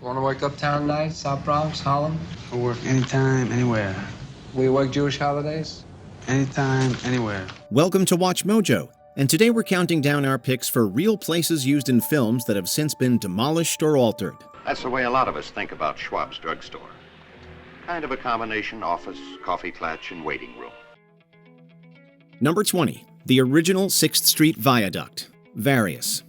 Want to work uptown tonight? South Bronx, Harlem? I'll work anytime, anywhere. Will you work Jewish holidays? Anytime, anywhere. Welcome to Watch Mojo, and today we're counting down our picks for real places used in films that have since been demolished or altered. That's the way a lot of us think about Schwab's drugstore. Kind of a combination office, coffee klatch, and waiting room. Number 20, the original Sixth Street Viaduct, Various.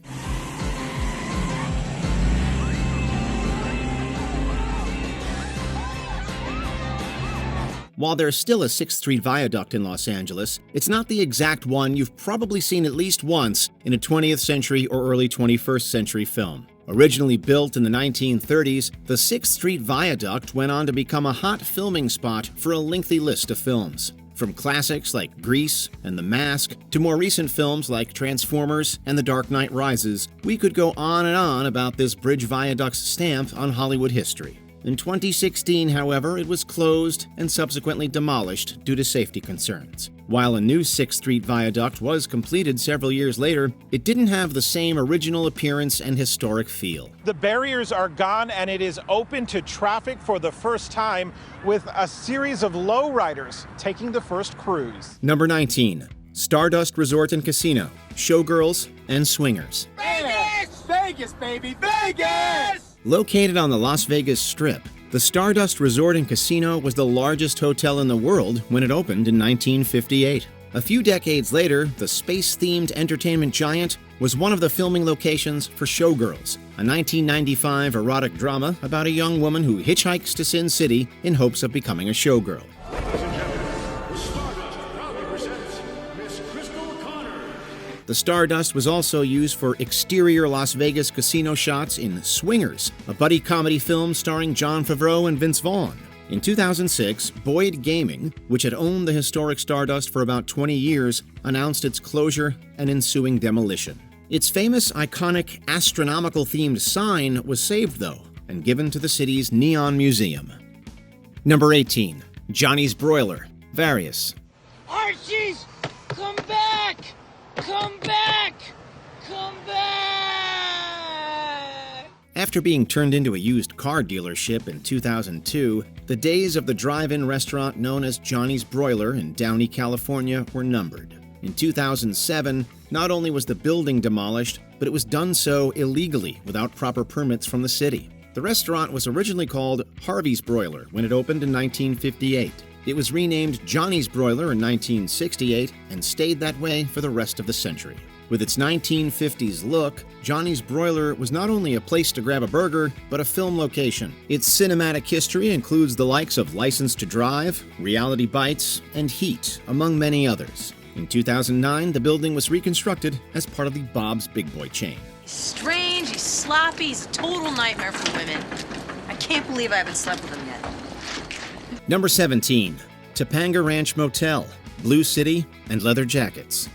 While there's still a Sixth Street Viaduct in Los Angeles, it's not the exact one you've probably seen at least once in a 20th century or early 21st century film. Originally built in the 1930s, the Sixth Street Viaduct went on to become a hot filming spot for a lengthy list of films. From classics like Grease and The Mask to more recent films like Transformers and The Dark Knight Rises, we could go on and on about this bridge viaduct's stamp on Hollywood history. In 2016, however, it was closed and subsequently demolished due to safety concerns. While a new Sixth Street Viaduct was completed several years later, it didn't have the same original appearance and historic feel. The barriers are gone and it is open to traffic for the first time, with a series of lowriders taking the first cruise. Number 19, Stardust Resort and Casino, Showgirls and Swingers. Vegas! Vegas, baby, Vegas! Located on the Las Vegas Strip, the Stardust Resort and Casino was the largest hotel in the world when it opened in 1958. A few decades later, the space-themed entertainment giant was one of the filming locations for Showgirls, a 1995 erotic drama about a young woman who hitchhikes to Sin City in hopes of becoming a showgirl. The Stardust was also used for exterior Las Vegas casino shots in Swingers, a buddy comedy film starring Jon Favreau and Vince Vaughn. In 2006, Boyd Gaming, which had owned the historic Stardust for about 20 years, announced its closure and ensuing demolition. Its famous, iconic, astronomical-themed sign was saved, though, and given to the city's Neon Museum. Number 18, Johnny's Broiler, Various. Archie's, come back! Come back! Come back! After being turned into a used car dealership in 2002, the days of the drive-in restaurant known as Johnny's Broiler in Downey, California were numbered. In 2007, not only was the building demolished, but it was done so illegally without proper permits from the city. The restaurant was originally called Harvey's Broiler when it opened in 1958. It was renamed Johnny's Broiler in 1968 and stayed that way for the rest of the century. With its 1950s look, Johnny's Broiler was not only a place to grab a burger, but a film location. Its cinematic history includes the likes of License to Drive, Reality Bites, and Heat, among many others. In 2009, the building was reconstructed as part of the Bob's Big Boy chain. He's strange, he's sloppy, he's a total nightmare for women. I can't believe I haven't slept with him yet. Number 17, Topanga Ranch Motel, Blue City, and Leather Jackets.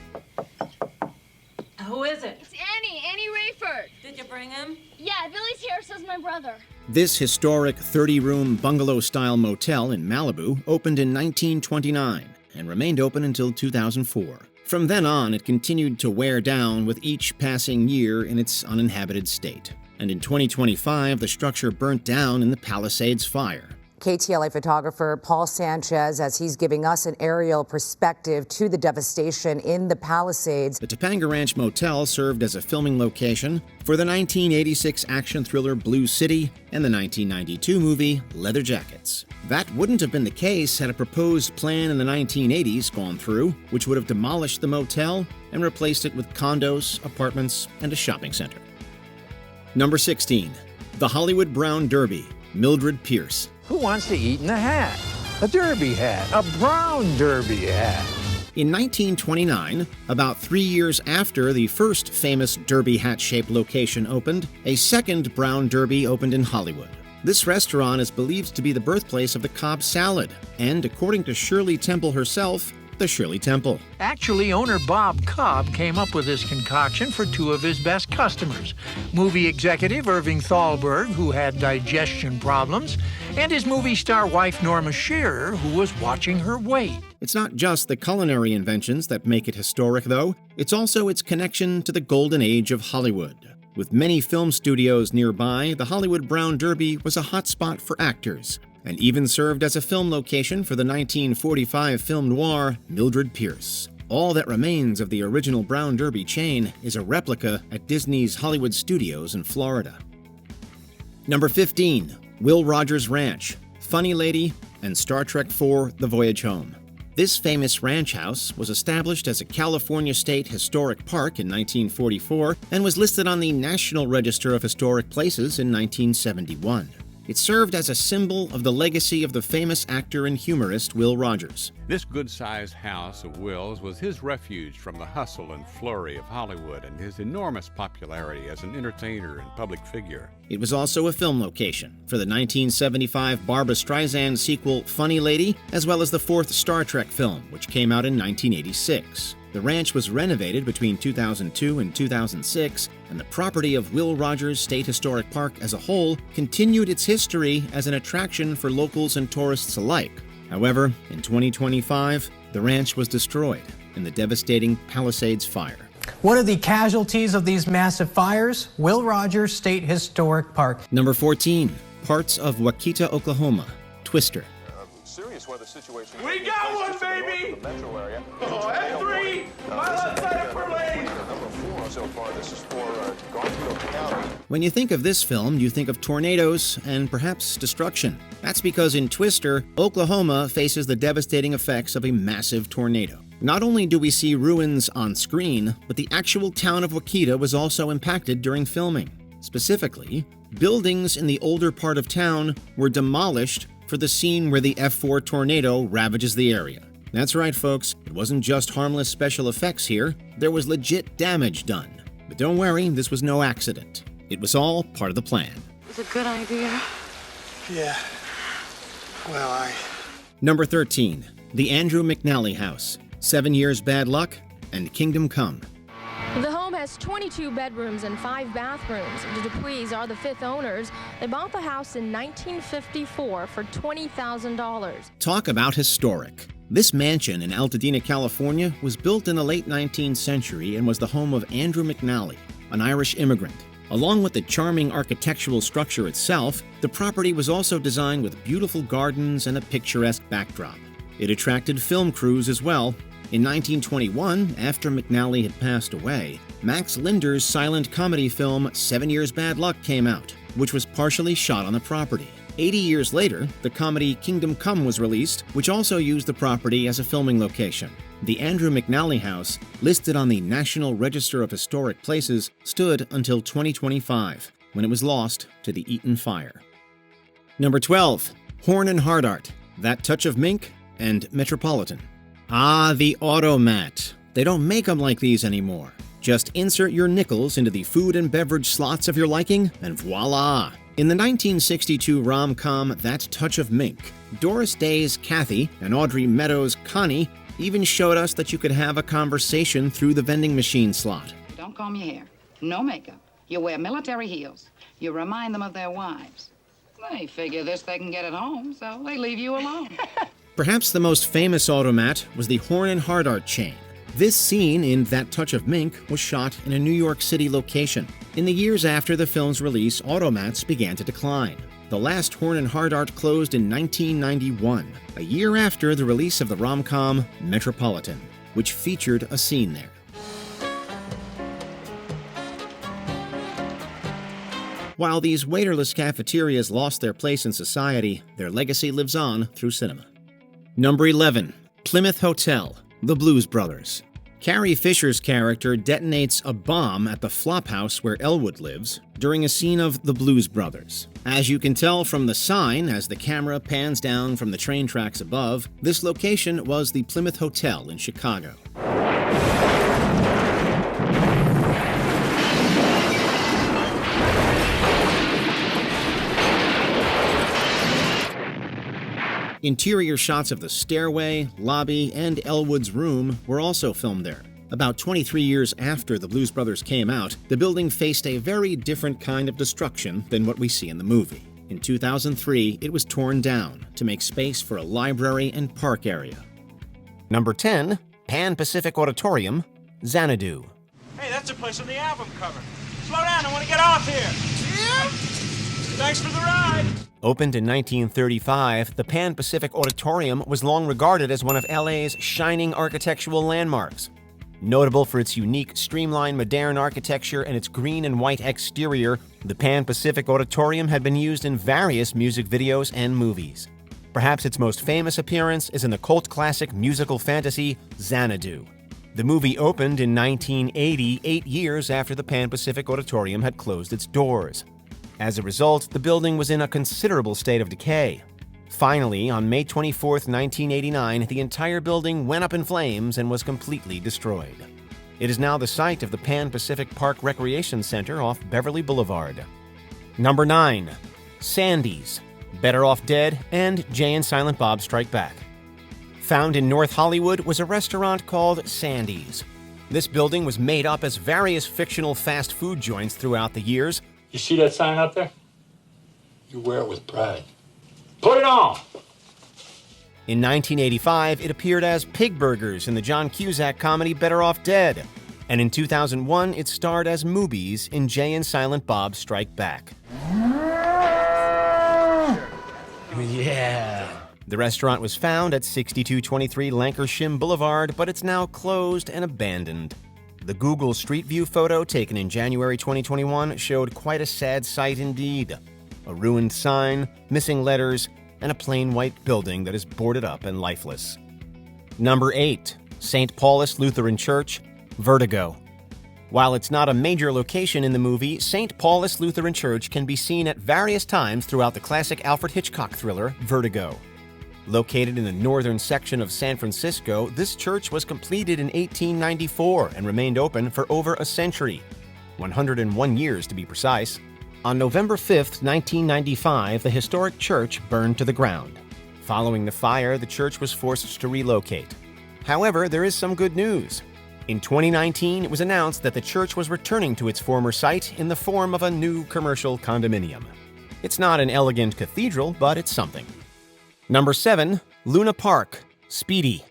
Who is it? It's Annie Rayford. Did you bring him? Yeah, Billy's here, so's my brother. This historic 30-room bungalow-style motel in Malibu opened in 1929 and remained open until 2004. From then on, it continued to wear down with each passing year in its uninhabited state. And in 2025, the structure burnt down in the Palisades fire. KTLA photographer Paul Sanchez as he's giving us an aerial perspective to the devastation in the Palisades. The Topanga Ranch Motel served as a filming location for the 1986 action thriller Blue City and the 1992 movie Leather Jackets. That wouldn't have been the case had a proposed plan in the 1980s gone through, which would have demolished the motel and replaced it with condos, apartments, and a shopping center. Number 16, the Hollywood Brown Derby, Mildred Pierce. Who wants to eat in a hat? A derby hat, a brown derby hat. In 1929, about 3 years after the first famous derby hat-shaped location opened, a second brown derby opened in Hollywood. This restaurant is believed to be the birthplace of the Cobb salad, and according to Shirley Temple herself, the Shirley Temple. Actually, owner Bob Cobb came up with this concoction for two of his best customers, movie executive Irving Thalberg, who had digestion problems, and his movie star wife Norma Shearer, who was watching her weight. It's not just the culinary inventions that make it historic, though. It's also its connection to the golden age of Hollywood. With many film studios nearby, the Hollywood Brown Derby was a hotspot for actors, and even served as a film location for the 1945 film noir Mildred Pierce. All that remains of the original Brown Derby chain is a replica at Disney's Hollywood Studios in Florida. Number 15. Will Rogers Ranch, Funny Lady, and Star Trek IV: The Voyage Home. This famous ranch house was established as a California State Historic Park in 1944 and was listed on the National Register of Historic Places in 1971. It served as a symbol of the legacy of the famous actor and humorist Will Rogers. This good-sized house of Will's was his refuge from the hustle and flurry of Hollywood and his enormous popularity as an entertainer and public figure. It was also a film location for the 1975 Barbra Streisand sequel Funny Lady, as well as the fourth Star Trek film, which came out in 1986. The ranch was renovated between 2002 and 2006, and the property of Will Rogers State Historic Park as a whole continued its history as an attraction for locals and tourists alike. However, in 2025, the ranch was destroyed in the devastating Palisades fire. One of the casualties of these massive fires, Will Rogers State Historic Park. Number 14, parts of Wakita, Oklahoma, Twister. Serious weather situation. We got one, baby! The metro area. Oh, F3! Mile outside of Berlin! Number 4 so far. This is for Garfield County. When you think of this film, you think of tornadoes and perhaps destruction. That's because in Twister, Oklahoma faces the devastating effects of a massive tornado. Not only do we see ruins on screen, but the actual town of Wakita was also impacted during filming. Specifically, buildings in the older part of town were demolished for the scene where the F4 tornado ravages the area. That's right, folks. It wasn't just harmless special effects here. There was legit damage done. But don't worry, this was no accident. It was all part of the plan. It's a good idea. Yeah. Well, Number 13. The Andrew McN House, 7 Years Bad Luck, and Kingdom Come. The home has 22 bedrooms and 5 bathrooms. The Dupuis are the fifth owners. They bought the house in 1954 for $20,000. Talk about historic. This mansion in Altadena, California was built in the late 19th century and was the home of Andrew McN, an Irish immigrant. Along with the charming architectural structure itself, the property was also designed with beautiful gardens and a picturesque backdrop. It attracted film crews as well. In 1921, after McNally had passed away, Max Linder's silent comedy film 7 Years Bad Luck came out, which was partially shot on the property. 80 years later, the comedy Kingdom Come was released, which also used the property as a filming location. The Andrew McN House, listed on the National Register of Historic Places, stood until 2025, when it was lost to the Eaton Fire. Number 12. Horn and Hardart, That Touch of Mink, and Metropolitan. Ah, the automat. They don't make them like these anymore. Just insert your nickels into the food and beverage slots of your liking, and voila! In the 1962 rom-com That Touch of Mink, Doris Day's Kathy and Audrey Meadows' Connie even showed us that you could have a conversation through the vending machine slot. Don't comb your hair. No makeup. You wear military heels. You remind them of their wives. They figure this they can get at home, so they leave you alone. Perhaps the most famous automat was the Horn and Hardart chain. This scene in That Touch of Mink was shot in a New York City location. In the years after the film's release, automats began to decline. The last Horn and Hardart closed in 1991, a year after the release of the rom-com Metropolitan, which featured a scene there. While these waiterless cafeterias lost their place in society, their legacy lives on through cinema. Number 11. Plymouth Hotel, The Blues Brothers. Carrie Fisher's character detonates a bomb at the flophouse where Elwood lives during a scene of The Blues Brothers. As you can tell from the sign as the camera pans down from the train tracks above, this location was the Plymouth Hotel in Chicago. Interior shots of the stairway, lobby, and Elwood's room were also filmed there. About 23 years after the Blues Brothers came out, the building faced a very different kind of destruction than what we see in the movie. In 2003, it was torn down to make space for a library and park area. Number 10. Pan-Pacific Auditorium, Xanadu. Hey, that's a place on the album cover. slow down. I want to get off here. Yeah. Thanks for the ride. Opened in 1935, the Pan-Pacific Auditorium was long regarded as one of LA's shining architectural landmarks. Notable for its unique, streamlined, modern architecture and its green and white exterior, the Pan-Pacific Auditorium had been used in various music videos and movies. Perhaps its most famous appearance is in the cult classic musical fantasy Xanadu. The movie opened in 1980, 8 years after the Pan-Pacific Auditorium had closed its doors. As a result, the building was in a considerable state of decay. Finally, on May 24, 1989, the entire building went up in flames and was completely destroyed. It is now the site of the Pan-Pacific Park Recreation Center off Beverly Boulevard. Number 9. Sandies, Better Off Dead, and Jay and Silent Bob Strike Back. Found in North Hollywood was a restaurant called Sandies. This building was made up as various fictional fast food joints throughout the years. You see that sign up there? You wear it with pride. Put it on! In 1985, it appeared as Pig Burgers in the John Cusack comedy Better Off Dead. And in 2001, it starred as Moobies in Jay and Silent Bob Strike Back. Yeah. The restaurant was found at 6223 Lancashire Boulevard, but it's now closed and abandoned. The Google Street View photo taken in January 2021 showed quite a sad sight indeed. A ruined sign, missing letters, and a plain white building that is boarded up and lifeless. Number 8. St. Paul's Lutheran Church, Vertigo. While it's not a major location in the movie, St. Paul's Lutheran Church can be seen at various times throughout the classic Alfred Hitchcock thriller, Vertigo. Located in the northern section of San Francisco, this church was completed in 1894 and remained open for over a century, 101 years to be precise. On November 5, 1995, the historic church burned to the ground. Following the fire, the church was forced to relocate. However, there is some good news. In 2019, it was announced that the church was returning to its former site in the form of a new commercial condominium. It's not an elegant cathedral, but it's something. Number 7. Luna Park, Speedy.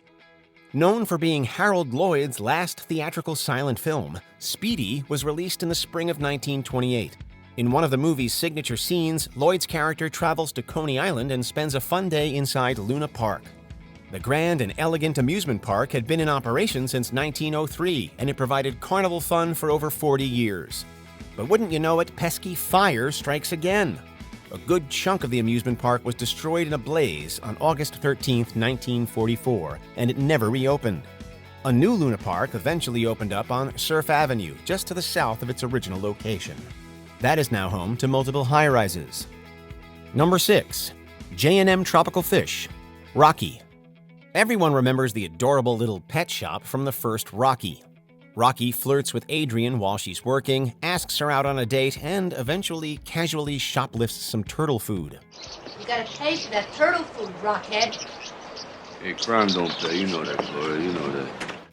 Known for being Harold Lloyd's last theatrical silent film, Speedy was released in the spring of 1928. In one of the movie's signature scenes, Lloyd's character travels to Coney Island and spends a fun day inside Luna Park. The grand and elegant amusement park had been in operation since 1903, and it provided carnival fun for over 40 years. But wouldn't you know it, pesky fire strikes again. A good chunk of the amusement park was destroyed in a blaze on August 13, 1944, and it never reopened. A new Luna Park eventually opened up on Surf Avenue, just to the south of its original location. That is now home to multiple high-rises. Number 6. J&M Tropical Fish, Rocky. Everyone remembers the adorable little pet shop from the first Rocky. Rocky flirts with Adrian while she's working, asks her out on a date, and eventually casually shoplifts some turtle food. You gotta pay for that turtle food, Rockhead. Hey, crime don't pay. You know that, Gloria. You know that.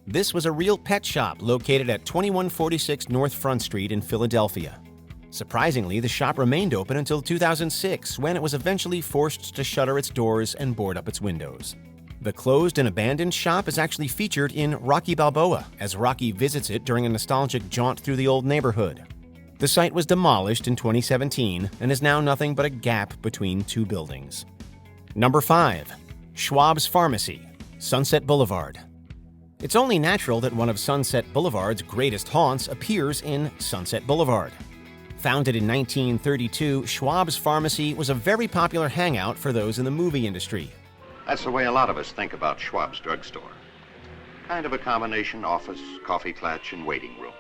This was a real pet shop located at 2146 North Front Street in Philadelphia. Surprisingly, the shop remained open until 2006, when it was eventually forced to shutter its doors and board up its windows. The closed and abandoned shop is actually featured in Rocky Balboa, as Rocky visits it during a nostalgic jaunt through the old neighborhood. The site was demolished in 2017 and is now nothing but a gap between two buildings. Number 5. Schwabs Pharmacy, Sunset Boulevard. It's only natural that one of Sunset Boulevard's greatest haunts appears in Sunset Boulevard. Founded in 1932, Schwabs Pharmacy was a very popular hangout for those in the movie industry. That's the way a lot of us think about Schwab's drugstore. Kind of a combination office, coffee klatch, and waiting room.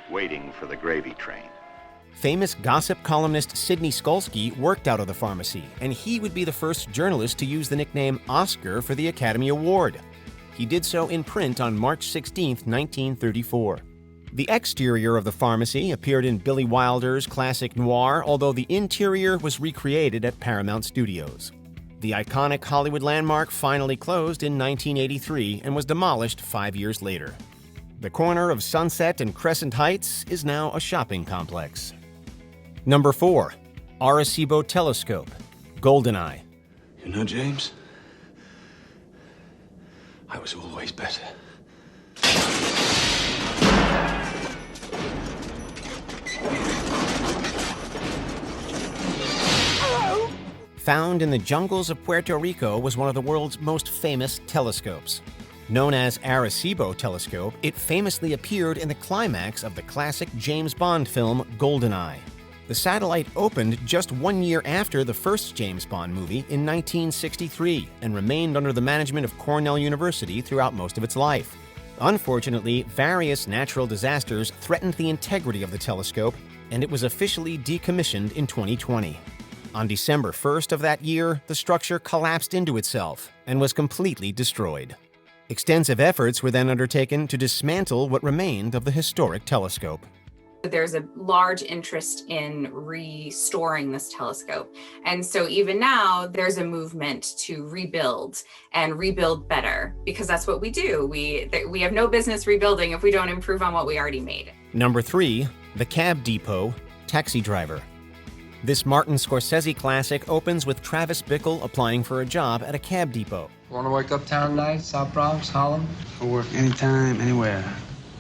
Waiting for the gravy train. Famous gossip columnist Sidney Skolsky worked out of the pharmacy, and he would be the first journalist to use the nickname Oscar for the Academy Award. He did so in print on March 16, 1934. The exterior of the pharmacy appeared in Billy Wilder's classic noir, although the interior was recreated at Paramount Studios. The iconic Hollywood landmark finally closed in 1983 and was demolished 5 years later. The corner of Sunset and Crescent Heights is now a shopping complex. Number 4. Arecibo Telescope, GoldenEye. You know, James, I was always better. Found in the jungles of Puerto Rico was one of the world's most famous telescopes. Known as Arecibo Telescope, it famously appeared in the climax of the classic James Bond film GoldenEye. The satellite opened just 1 year after the first James Bond movie in 1963 and remained under the management of Cornell University throughout most of its life. Unfortunately, various natural disasters threatened the integrity of the telescope, and it was officially decommissioned in 2020. On December 1st of that year, the structure collapsed into itself and was completely destroyed. Extensive efforts were then undertaken to dismantle what remained of the historic telescope. There's a large interest in restoring this telescope. And so even now, there's a movement to rebuild and rebuild better, because that's what we do. We have no business rebuilding if we don't improve on what we already made. Number 3, the Cab Depot, Taxi Driver. This Martin Scorsese classic opens with Travis Bickle applying for a job at a cab depot. Want to work uptown night, South Bronx, Harlem? I work anytime, anywhere.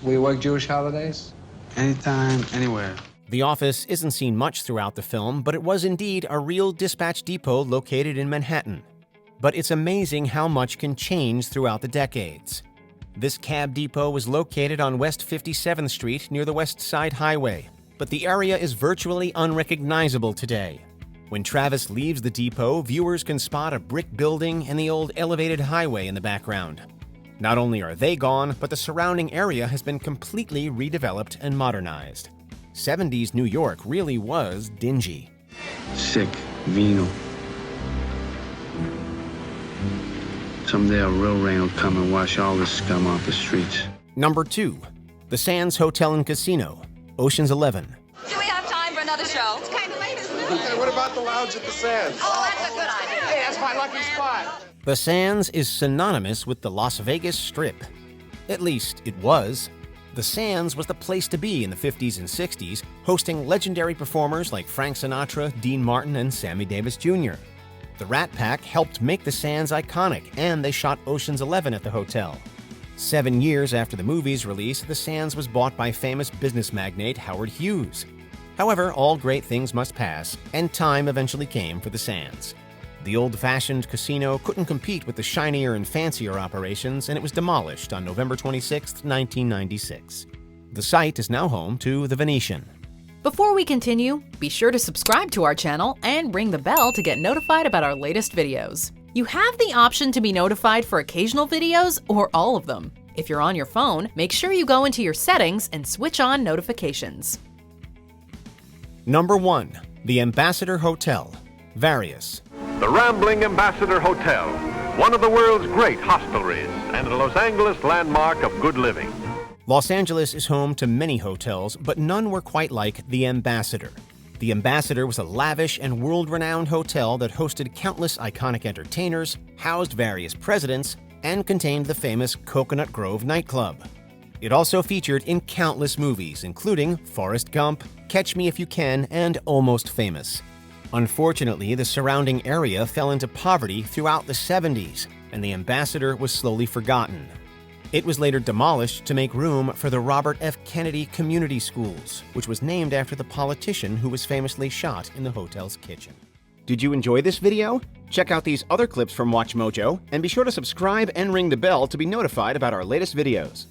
We work Jewish holidays? Anytime, anywhere. The office isn't seen much throughout the film, but it was indeed a real dispatch depot located in Manhattan. But it's amazing how much can change throughout the decades. This cab depot was located on West 57th Street near the West Side Highway, but the area is virtually unrecognizable today. When Travis leaves the depot, viewers can spot a brick building and the old elevated highway in the background. Not only are they gone, but the surrounding area has been completely redeveloped and modernized. 70s New York really was dingy. Sick, vino. Someday a real rain will come and wash all this scum off the streets. Number 2, the Sands Hotel and Casino, Ocean's 11. Do we have time for another show? It's kind of late, isn't it? Hey, what about the lounge at the Sands? Oh, that's a good idea. Hey, that's my lucky spot. The Sands is synonymous with the Las Vegas Strip. At least, it was. The Sands was the place to be in the 50s and 60s, hosting legendary performers like Frank Sinatra, Dean Martin, and Sammy Davis Jr. The Rat Pack helped make the Sands iconic, and they shot Ocean's 11 at the hotel. 7 years after the movie's release, the Sands was bought by famous business magnate Howard Hughes. However, all great things must pass, and time eventually came for the Sands. The old-fashioned casino couldn't compete with the shinier and fancier operations, and it was demolished on November 26, 1996. The site is now home to the Venetian. Before we continue, be sure to subscribe to our channel and ring the bell to get notified about our latest videos. You have the option to be notified for occasional videos or all of them. If you're on your phone, make sure you go into your settings and switch on notifications. Number 1, the Ambassador Hotel, Various. The rambling Ambassador Hotel, one of the world's great hostelries and a Los Angeles landmark of good living. Los Angeles is home to many hotels, but none were quite like the Ambassador. The Ambassador was a lavish and world-renowned hotel that hosted countless iconic entertainers, housed various presidents, and contained the famous Coconut Grove nightclub. It also featured in countless movies, including Forrest Gump, Catch Me If You Can, and Almost Famous. Unfortunately, the surrounding area fell into poverty throughout the 70s, and the Ambassador was slowly forgotten. It was later demolished to make room for the Robert F. Kennedy Community Schools, which was named after the politician who was famously shot in the hotel's kitchen. Did you enjoy this video? Check out these other clips from WatchMojo, and be sure to subscribe and ring the bell to be notified about our latest videos.